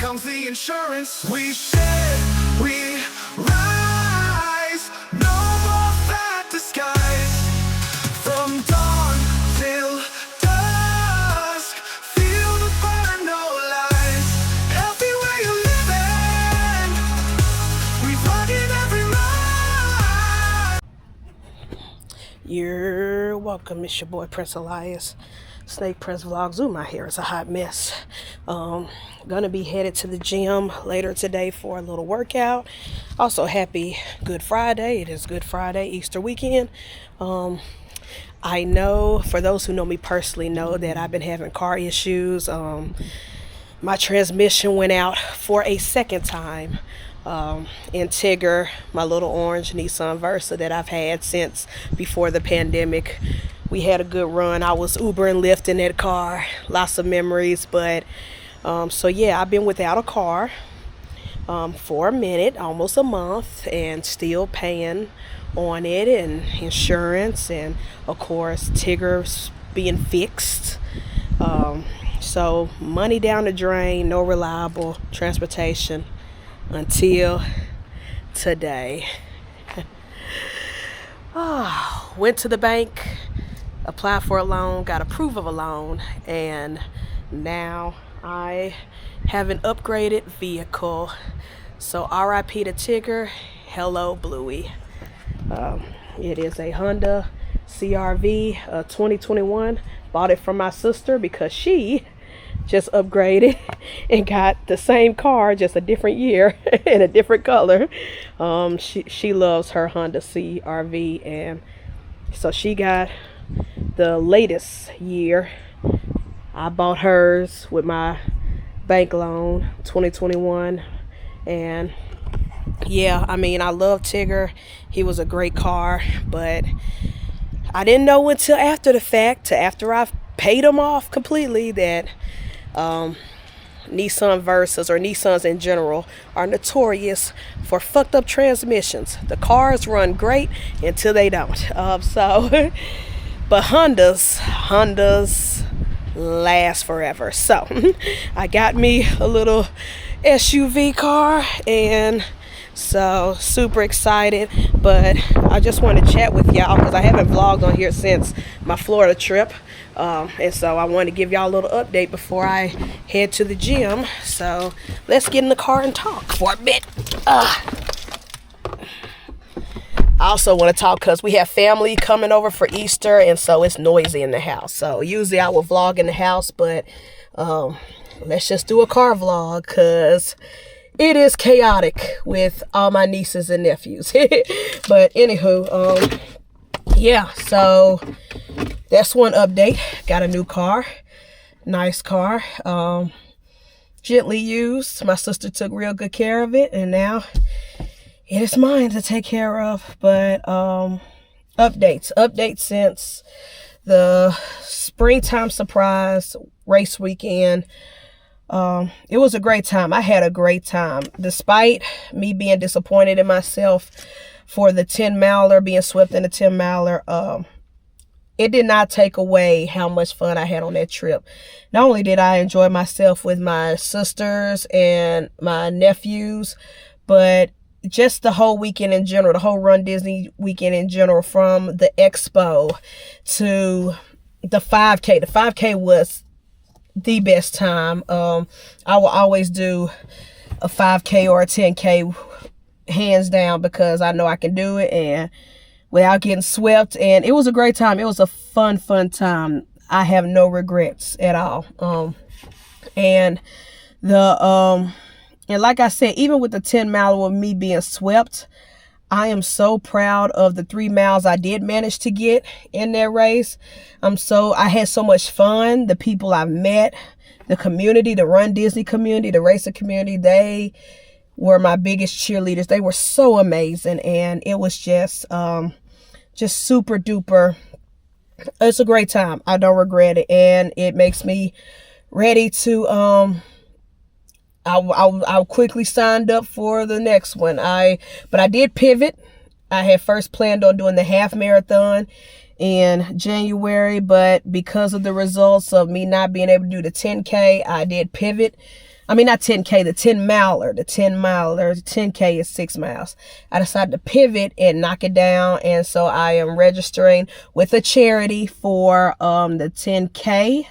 comes the insurance. We shed, we rise. No more fat disguise. From dawn till dusk, feel the burn, no lies. Everywhere you're living, we rugged every ride. You're welcome. It's your boy Prince Elias, Snake Prince Vlogs. Ooh, my hair is a hot mess. Gonna be headed to the gym later today for a little workout. Also, happy Good Friday. It is Good Friday, Easter weekend. I know, for those who know me personally, know that I've been having car issues. My transmission went out for a second time. In Tigger, my little orange Nissan Versa that I've had since before the pandemic. We had a good run. I was Uber and Lyft in that car. Lots of memories. But so yeah, I've been without a car for a minute, almost a month, and still paying on it, and insurance, and of course Tigger's being fixed. So money down the drain, no reliable transportation until today. Went to the bank, applied for a loan, got approved of a loan, and now I have an upgraded vehicle. So RIP to Tigger, hello Bluey. It is a Honda CRV 2021. Bought it from my sister because she just upgraded and got the same car, just a different year and a different color. She loves her Honda CRV, and so she got the latest year. I bought hers with my bank loan, 2021, and yeah, I mean, I love Tigger. He was a great car, but I didn't know until after the fact, after I've paid him off completely, that Nissan Versas, or Nissans in general, are notorious for fucked up transmissions. The cars run great until they don't. But Hondas last forever. So I got me a little SUV car, and so super excited. But I just want to chat with y'all because I haven't vlogged on here since my Florida trip. And so I want to give y'all a little update before I head to the gym. So let's get in the car and talk for a bit. I also want to talk because we have family coming over for Easter, and so it's noisy in the house. So usually I will vlog in the house, but let's just do a car vlog because it is chaotic with all my nieces and nephews. But anywho, yeah, so that's one update. Got a new car. Nice car. Gently used. My sister took real good care of it, and now it is mine to take care of. But updates since the springtime surprise race weekend. It was a great time. I had a great time, despite me being disappointed in myself for the 10 miler, being swept in the 10 miler. It did not take away how much fun I had on that trip. Not only did I enjoy myself with my sisters and my nephews, but just the whole weekend in general, the whole Run Disney weekend in general, from the expo to the 5K. The 5K was the best time. I will always do a 5K or a 10K hands down because I know I can do it and without getting swept. And it was a great time. It was a fun time. I have no regrets at all. And like I said, even with the 10 mile with me being swept, I am so proud of the 3 miles I did manage to get in that race. I had so much fun. The people I've met, the community, the Run Disney community, the racer community, they were my biggest cheerleaders. They were so amazing, and it was just super duper. It's a great time. I don't regret it, and it makes me ready to I quickly signed up for the next one. But I did pivot. I had first planned on doing the half marathon in January, but because of the results of me not being able to do the 10K, I did pivot. I mean, not 10K, the 10 miler, the 10K is 6 miles. I decided to pivot and knock it down. And so I am registering with a charity for the 10K,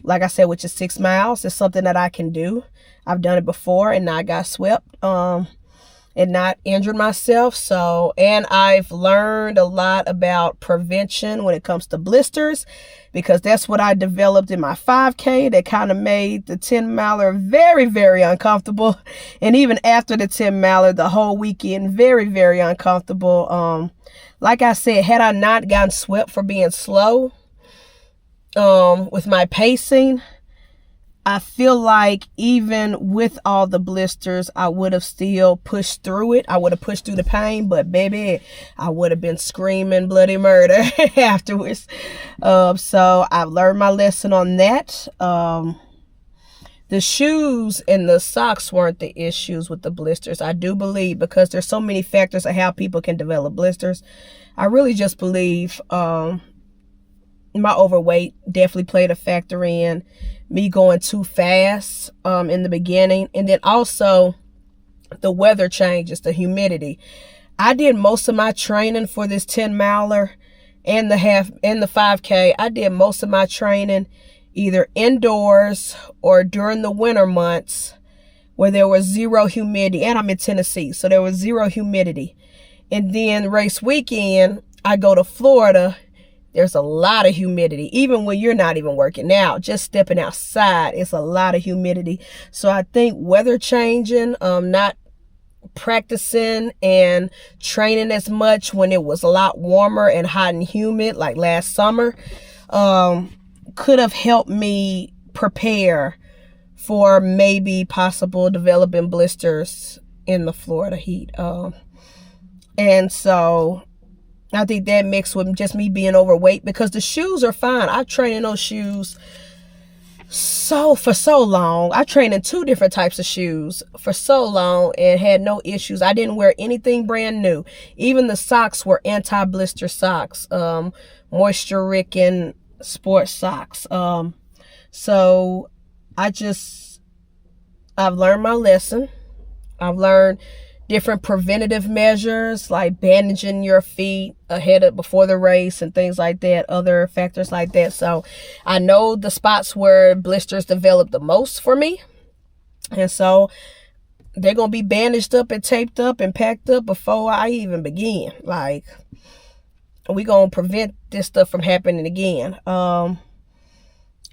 like I said, which is 6 miles. It's something that I can do. I've done it before and I got swept and not injured myself. So, and I've learned a lot about prevention when it comes to blisters, because that's what I developed in my 5K that kind of made the 10 miler very, very uncomfortable. And even after the 10 miler, the whole weekend, very, very uncomfortable. Like I said, had I not gotten swept for being slow with my pacing, I feel like even with all the blisters, I would have still pushed through it. I would have pushed through the pain, but baby, I would have been screaming bloody murder afterwards. So I've learned my lesson on that. The shoes and the socks weren't the issues with the blisters. I do believe, because there's so many factors of how people can develop blisters, I really just believe my overweight definitely played a factor in me going too fast in the beginning. And then also the weather changes, the humidity. I did most of my training for this 10 miler and the 5K. I did most of my training either indoors or during the winter months where there was zero humidity. And I'm in Tennessee, so there was zero humidity. And then race weekend, I go to Florida. There's a lot of humidity, even when you're not even working out. Just stepping outside, it's a lot of humidity. So I think weather changing, not practicing and training as much when it was a lot warmer and hot and humid, like last summer, could have helped me prepare for maybe possible developing blisters in the Florida heat. And so I think that mixed with just me being overweight, because the shoes are fine. I trained in those shoes for so long. I trained in 2 different types of shoes for so long and had no issues. I didn't wear anything brand new. Even the socks were anti-blister socks, moisture-wicking sports socks. So I've learned my lesson. I've learned different preventative measures like bandaging your feet before the race and things like that, other factors like that. So I know the spots where blisters develop the most for me. And so they're going to be bandaged up and taped up and packed up before I even begin. Like, we're going to prevent this stuff from happening again.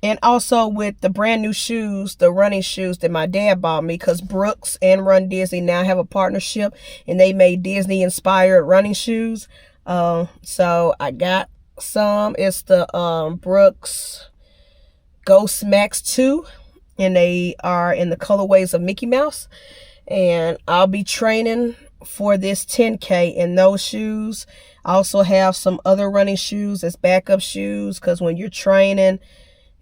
And also with the brand new shoes, the running shoes that my dad bought me, because Brooks and Run Disney now have a partnership and they made Disney inspired running shoes. So I got some. It's the Brooks Ghost Max 2, and they are in the colorways of Mickey Mouse. And I'll be training for this 10K in those shoes. I also have some other running shoes as backup shoes, because when you're training,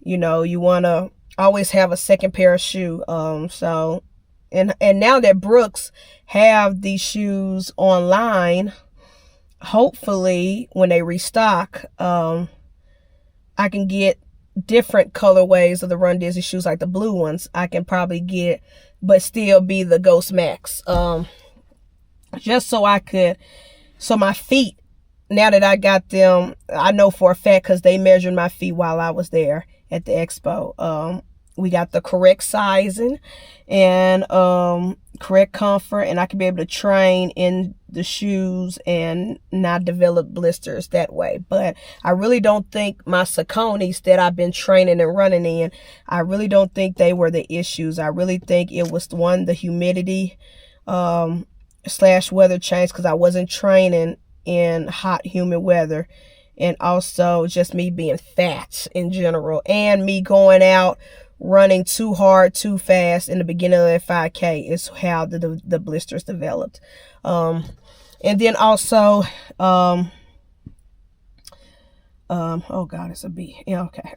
you know, you want to always have a second pair of shoe. So, and now that Brooks have these shoes online, hopefully when they restock, I can get different colorways of the Run Disney shoes, like the blue ones. I can probably get, but still be the Ghost Max. Just so my feet, now that I got them, I know for a fact, because they measured my feet while I was there at the expo. We got the correct sizing and correct comfort, and I can be able to train in the shoes and not develop blisters that way. But I really don't think my Sauconys that I've been training and running in, I really don't think they were the issues. I really think it was the humidity / weather change, because I wasn't training in hot, humid weather. And also just me being fat in general, and me going out running too hard, too fast in the beginning of that 5K is how the blisters developed. And then also, oh God, it's a B. Yeah, okay.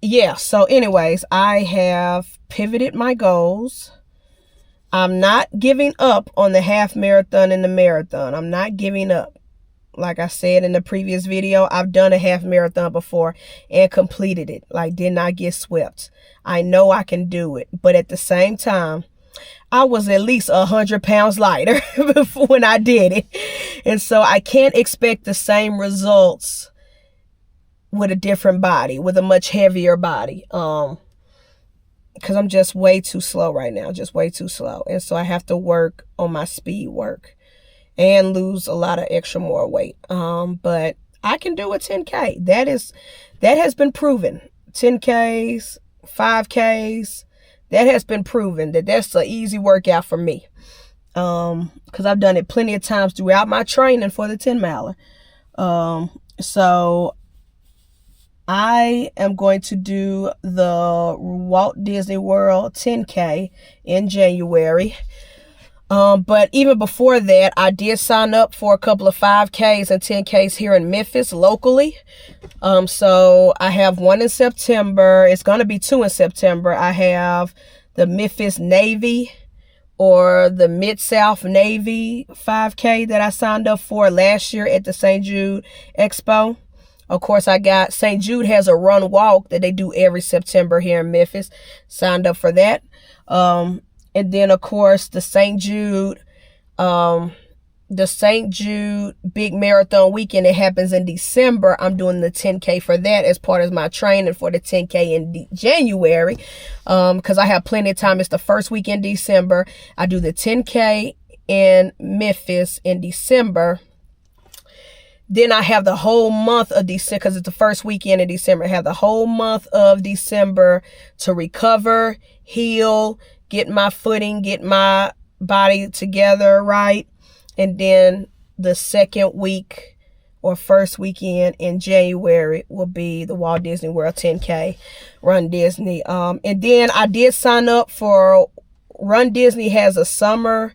Yeah, so anyways, I have pivoted my goals. I'm not giving up on the half marathon and the marathon. I'm not giving up. Like I said in the previous video, I've done a half marathon before and completed it. Like, did not get swept. I know I can do it. But at the same time, I was at least 100 pounds lighter when I did it. And so I can't expect the same results with a different body, with a much heavier body. Because I'm just way too slow right now, just way too slow. And so I have to work on my speed work and lose a lot of extra more weight. But I can do a 10K. That has been proven. 10Ks, 5Ks, that has been proven that that's an easy workout for me. Because I've done it plenty of times throughout my training for the 10 miler. So I am going to do the Walt Disney World 10K in January. But even before that, I did sign up for a couple of 5Ks and 10Ks here in Memphis locally. So I have one in September. It's going to be 2 in September. I have the Memphis Navy or the Mid-South Navy 5K that I signed up for last year at the St. Jude Expo. Of course, I got St. Jude has a run walk that they do every September here in Memphis. Signed up for that. And then, of course, the St. Jude big marathon weekend, it happens in December. I'm doing the 10K for that as part of my training for the 10K in January. Because I have plenty of time. It's the first week in December. I do the 10K in Memphis in December. Then I have the whole month of December, because it's the first weekend in December. I have the whole month of December to recover, heal, get my footing, get my body together right. And then the second week or first weekend in January will be the Walt Disney World 10K, Run Disney. And then I did sign up for Run Disney has a summer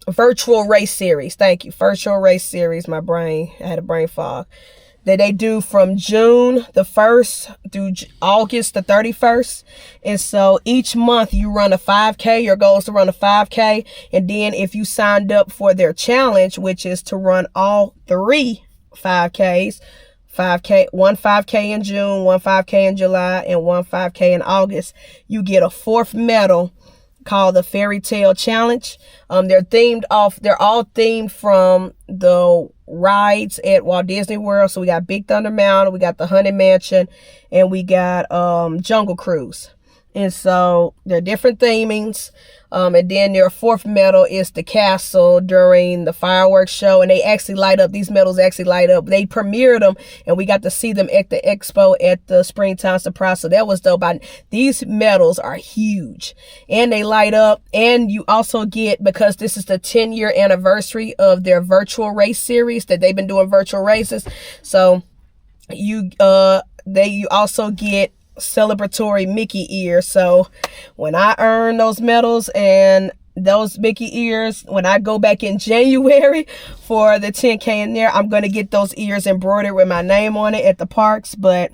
virtual race series. Thank you. Virtual race series. I had a brain fog. That they do from June the 1st through August the 31st. And so each month you run a 5K. Your goal is to run a 5K. And then if you signed up for their challenge, which is to run all 3 5Ks, one 5K in June, one 5K in July, and one 5K in August, you get a 4th medal called the Fairy Tale Challenge. They're all themed from the rides at Walt Disney World. So we got Big Thunder Mountain, we got the Haunted Mansion, and we got Jungle Cruise. And so they're different themings. And then their 4th medal is the castle during the fireworks show. And they actually light up. These medals actually light up. They premiered them, and we got to see them at the expo at the Springtime Surprise. So that was dope. These medals are huge, and they light up. And you also get, because this is the 10-year anniversary of their virtual race series that they've been doing virtual races. So you also get celebratory Mickey ears. So when I earn those medals and those Mickey ears, when I go back in January for the 10K in there, I'm going to get those ears embroidered with my name on it at the parks. But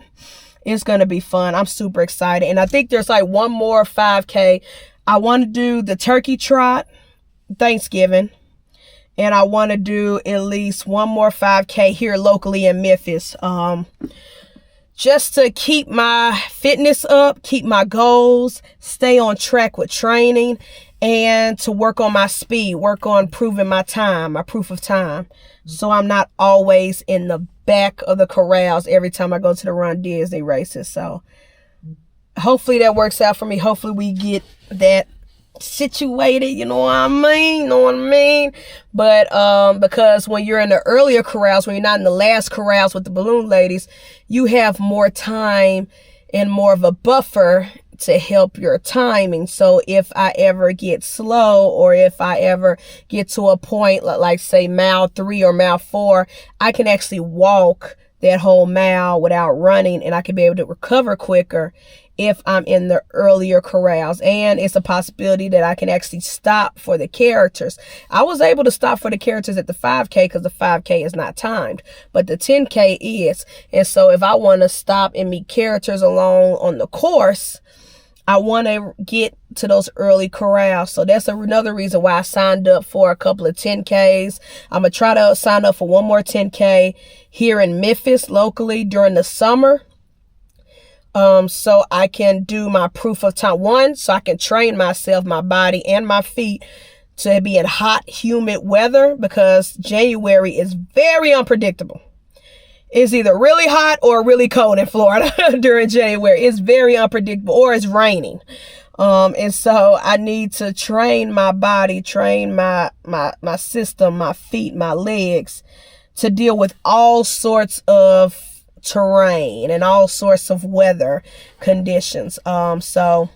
it's going to be fun. I'm super excited. And I think there's like one more 5K. I want to do the turkey trot Thanksgiving. And I want to do at least one more 5K here locally in Memphis. Just to keep my fitness up, keep my goals, stay on track with training, and to work on my speed, work on proving my time, my proof of time. So I'm not always in the back of the corrals every time I go to the Run Disney races. So hopefully that works out for me. Hopefully we get that situated, you know what I mean? But because when you're in the earlier corrals, when you're not in the last corrals with the balloon ladies, you have more time and more of a buffer to help your timing. So if I ever get slow, or if I ever get to a point like say mile 3 or mile 4, I can actually walk that whole mile without running, and I can be able to recover quicker if I'm in the earlier corrals. And it's a possibility that I can actually stop for the characters. I was able to stop for the characters at the 5K because the 5K is not timed, but the 10K is. And so if I want to stop and meet characters along on the course, I want to get to those early corrals. So that's another reason why I signed up for a couple of 10Ks. I'm going to try to sign up for one more 10K here in Memphis locally during the summer. So I can do my proof of time. One, so I can train myself, my body, and my feet to be in hot, humid weather, because January is very unpredictable. It's either really hot or really cold in Florida during January. It's very unpredictable, or it's raining. And so I need to train my body, train my system, my feet, my legs to deal with all sorts of terrain and all sorts of weather conditions. So,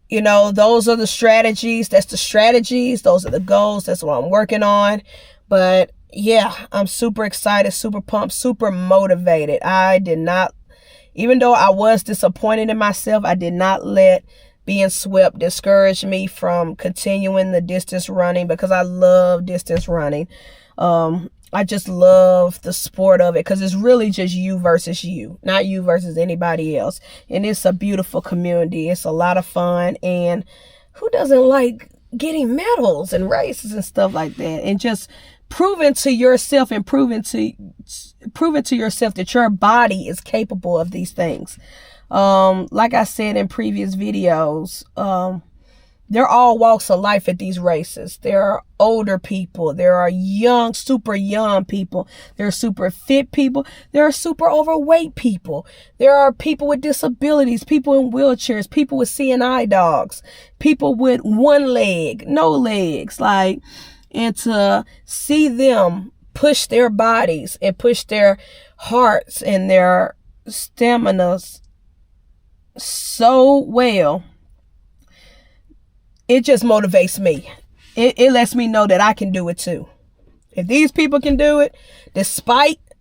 you know, those are the strategies. That's the strategies. Those are the goals. That's what I'm working on. But yeah, I'm super excited, super pumped, super motivated. I did not, even though I was disappointed in myself, I did not let being swept discourage me from continuing the distance running, because I love distance running. I just love the sport of it, because it's really just you versus you, not you versus anybody else. And it's a beautiful community. It's a lot of fun. And who doesn't like getting medals and races and stuff like that? And just proving to yourself and proving to yourself that your body is capable of these things. Like I said in previous videos, there are all walks of life at these races. There are older people. There are young, super young people. There are super fit people. There are super overweight people. There are people with disabilities, people in wheelchairs, people with CNI dogs, people with one leg, no legs. And to see them push their bodies and push their hearts and their staminas so well, it just motivates me. It lets me know that I can do it too. If these people can do it,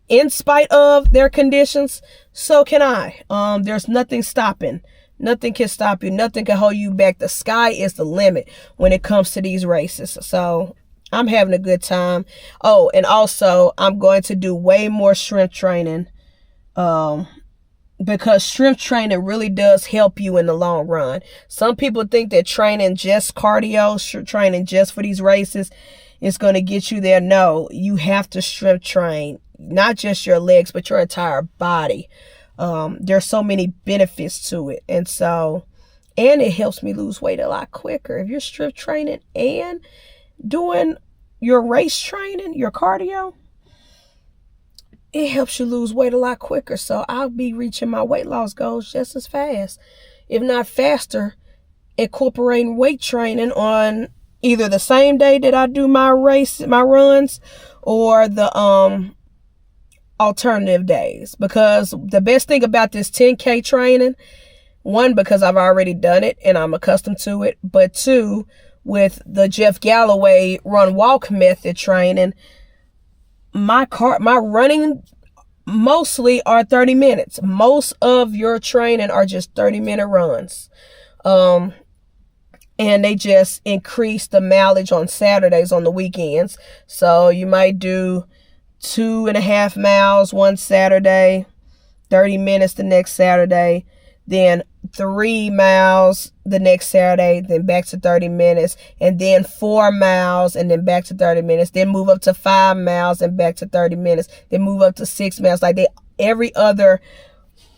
in spite of their conditions, so can I. There's nothing stopping. Nothing can stop you. Nothing can hold you back. The sky is the limit when it comes to these races. So I'm having a good time. Oh, and also I'm going to do way more strength training. Because strength training really does help you in the long run. Some people think that training just cardio, training just for these races is going to get you there. No, you have to strength train, not just your legs, but your entire body. There's so many benefits to it. And it helps me lose weight a lot quicker. If you're strength training and doing your race training, your cardio, it helps you lose weight a lot quicker. So I'll be reaching my weight loss goals just as fast, if not faster, incorporating weight training on either the same day that I do my runs, or the alternative days. Because the best thing about this 10K training, one, because I've already done it and I'm accustomed to it, but two, with the Jeff Galloway run walk method training, my running mostly are 30 minutes. Most of your training are just 30-minute runs. And they just increase the mileage on Saturdays, on the weekends. So you might do 2.5 miles one Saturday, 30 minutes the next Saturday, then 3 miles the next Saturday, then back to 30 minutes, and then 4 miles, and then back to 30 minutes, then move up to 5 miles and back to 30 minutes, then move up to 6 miles. Like every other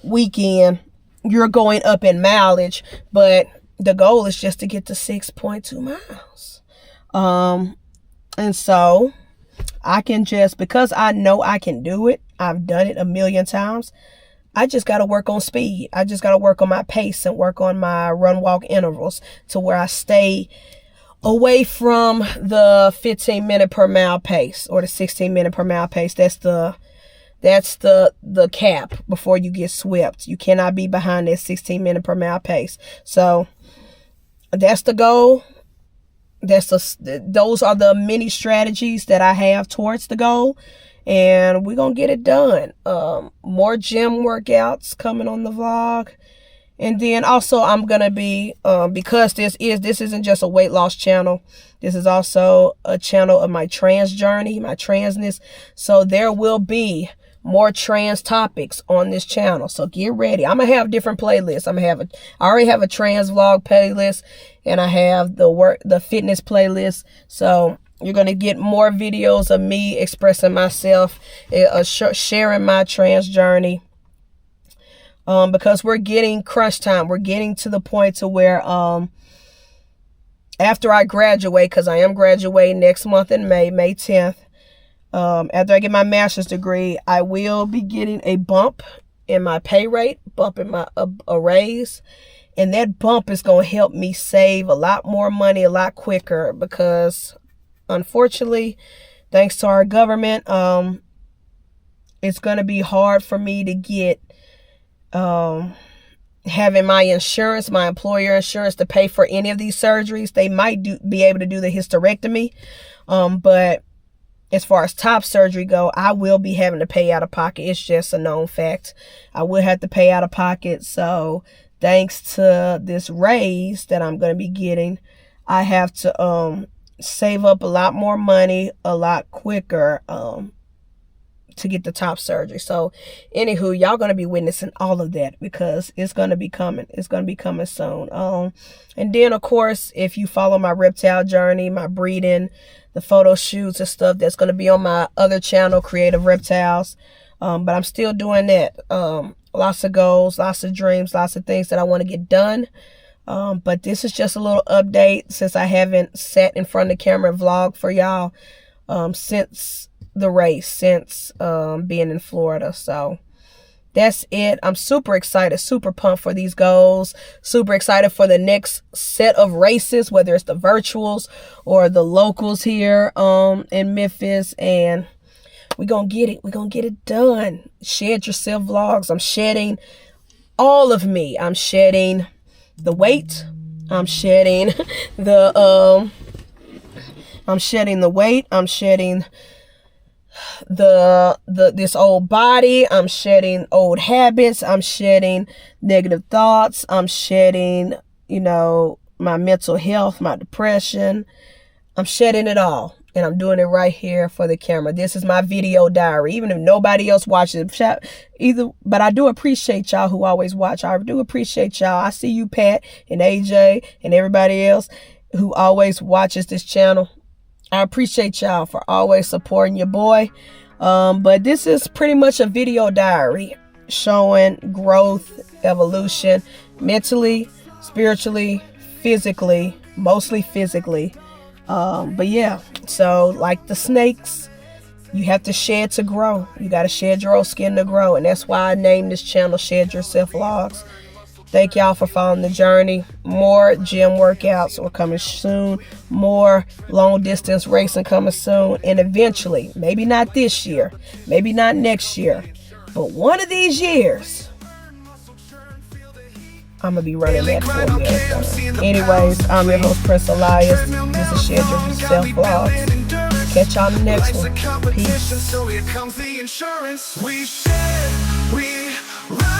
weekend, you're going up in mileage, but the goal is just to get to 6.2 miles. And so I can because I know I can do it, I've done it a million times, I just got to work on speed. I just got to work on my pace and work on my run walk intervals to where I stay away from the 15-minute per mile pace or the 16-minute per mile pace. That's the cap before you get swept. You cannot be behind that 16-minute per mile pace. So that's the goal. Those are the many strategies that I have towards the goal. And we're going to get it done. More gym workouts coming on the vlog. And then also I'm going to be, because this isn't just a weight loss channel. This is also a channel of my trans journey, my transness. So there will be more trans topics on this channel. So get ready. I'm gonna have different playlists. I already have a trans vlog playlist, and I have the fitness playlist. So you're gonna get more videos of me expressing myself, sharing my trans journey. Because we're getting crunch time. We're getting to the point to where after I graduate, because I am graduating next month in May 10th. After I get my master's degree, I will be getting a bump in my pay rate, bump in a raise. And that bump is going to help me save a lot more money a lot quicker, because unfortunately, thanks to our government, it's going to be hard for me to get having my insurance, my employer insurance, to pay for any of these surgeries. They might be able to do the hysterectomy, but as far as top surgery go, I will be having to pay out of pocket. It's just a known fact. I will have to pay out of pocket. So thanks to this raise that I'm going to be getting, I have to save up a lot more money a lot quicker to get the top surgery. So anywho, y'all going to be witnessing all of that, because it's going to be coming. It's going to be coming soon. And then, of course, if you follow my reptile journey, my breeding, the photo shoots and stuff, that's going to be on my other channel, Creative Reptiles. But I'm still doing that. Lots of goals, lots of dreams, lots of things that I want to get done. But this is just a little update, since I haven't sat in front of the camera and vlog for y'all since the race, since being in Florida. So that's it. I'm super excited, super pumped for these goals, super excited for the next set of races, whether it's the virtuals or the locals here in Memphis. And we're gonna get it. We're gonna get it done. Shed Yourself Vlogs. I'm shedding all of me. I'm shedding the weight. I'm shedding the I'm shedding the weight. I'm shedding this old body. I'm shedding old habits. I'm shedding negative thoughts. I'm shedding, my mental health, my depression. I'm shedding it all. And I'm doing it right here for the camera. This is my video diary. Even if nobody else watches it, but I do appreciate y'all who always watch. I do appreciate y'all. I see you, Pat and AJ and everybody else who always watches this channel. I appreciate y'all for always supporting your boy. But this is pretty much a video diary showing growth, evolution, mentally, spiritually, physically, mostly physically. But yeah, so like the snakes, you have to shed to grow. You got to shed your old skin to grow. And that's why I named this channel Shed Yourself Vlogs. Thank y'all for following the journey. More gym workouts are coming soon. More long distance racing coming soon. And eventually, maybe not this year, maybe not next year, but one of these years, I'm going to be running that for a marathon. Anyways, I'm your host, Prince Elias. This is Shed Yourself Vlogs. Catch y'all in the next one. Peace. So here comes the insurance. We shed, we ride.